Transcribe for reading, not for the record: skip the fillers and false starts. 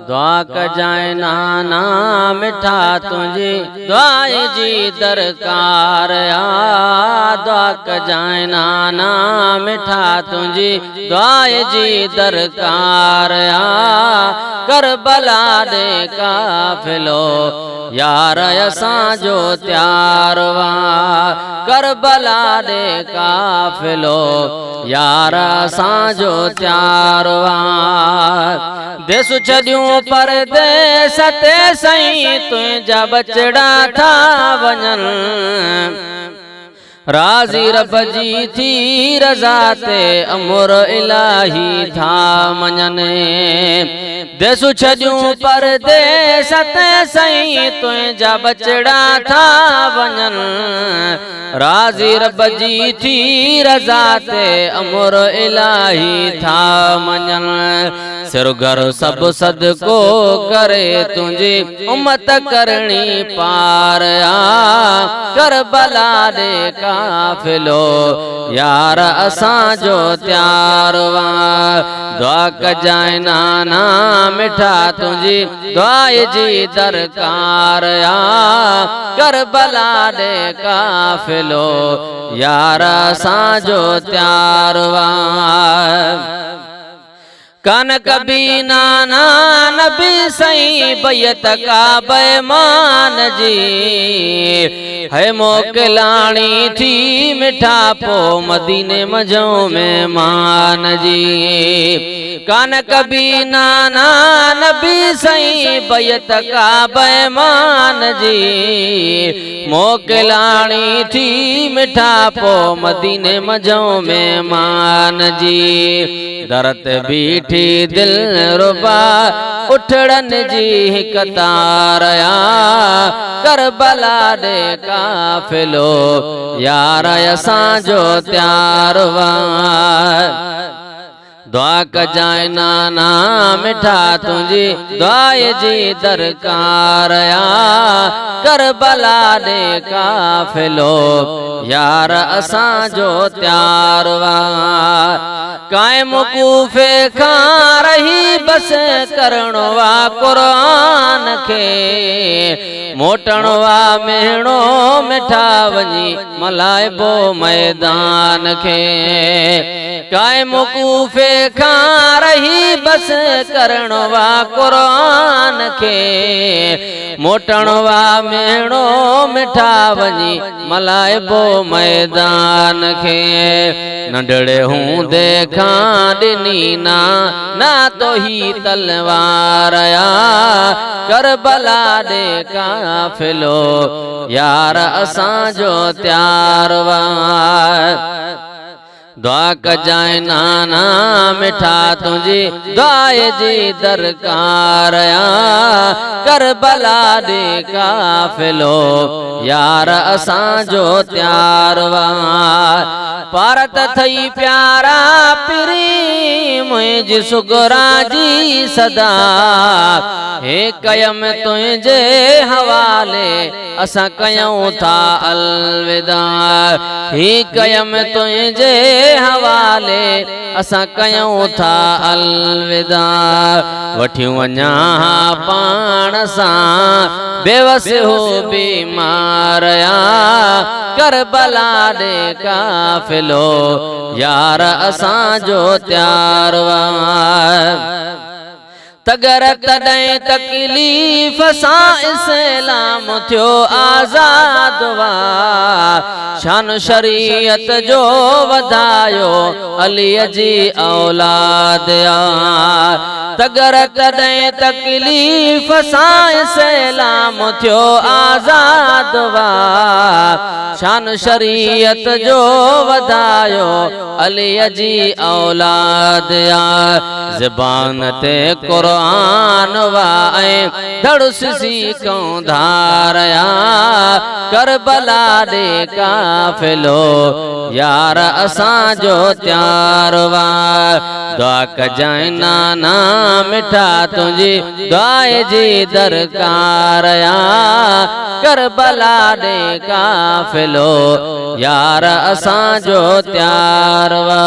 दुआ कजाए नाना मिठा तुझी दुआई जी दरकार दुआ कजाए नाना मिठा तुझी दुआई जी दरकार करबला दे काफिलो यार असां जो त्यारवा करबला दे काफिलो यार असां जो त्यारवा देस छॾियूं परदेस ते सही तुंहिंजा बचड़ा था वञन राज़ी रब जी थी रज़ा ते अमुर इलाही था मञन देस छॾियूं परदेस ते सही तुंहिंजा बचड़ा था वञन राज़ी रब जी थी रज़ा ते अमुर इलाही था मञन सिरगर सब सदको करे तुझी उम्मत करनी पार करबला दे काफिलो यार असां जो त्यारवा दुआ कजाए नाना मिठा तुझी दुआई जी दरकार करबला दे काफिलो यार असां जो त्यारवा कान कभी नाना नबी सही बैत का बैमान जी है मोकलाणी थी मिठा पो मदीने मजो में मान जी कान कभी नाना नबी सही बैत का बैमान जी मोकलाणी थी मिठा पो मदीने मजो में मान जी दरत बीठी दिल रुबा उठड़न जी कतार करबला दे काफिलो यार असां जो त्यारवा दुआ कजाए नाना मिठा तुझी दुआई जी दरकार करबला दे काफिलो यार असां जो त्यारवा काए मुकूफे खां रही बस करणवा कुरान के मोटणवा मेहणो मिठा वनी मलाइबो मैदान के काए मुकूफे खां रही बस करणवा कुरान के मोटणवा मेहणो मिठा वनी मलाइबो मैदान के नंढड़े हूं देखा दिनी ना तो ही तलवार करबला दे काफिलो यार असां जो त्यारवा दुआ कजाए नाना मिठा तुझी दुआई जी दरकार करबला दे काफिलो यार असां जो त्यारवा पारत थई प्यारा पिरी मुझ सुगरा जी सदा हे कयम तुझे हवाले असां कयूं था अलविदा हे कयम तुझे हवाले असां कयूं था अलविदा वठियूं वञा पाण सां बेवस हो बीमार करबला दे काफिलो यार असां जो त्यारवा तगर तॾहिं तकलीफ़ सां इस्लाम थियो आज़ाद वा शान शरीयत जो वधायो अलीअ जी औलाद तगर तॾहिं तकलीफ़ सां इस्लाम थियो आज़ाद वा शान शरीयत जो वधायो अलीअ जी औलाद ज़बान ते कुरान वाए धड़ुसी कौं धारया करबला दे काफिलो यार असां जो त्यारवा दुआ कजाए नाना मिठा तुझी दुआए जी दरकार या करबला दे काफिलो यार असां जो त्यार वा।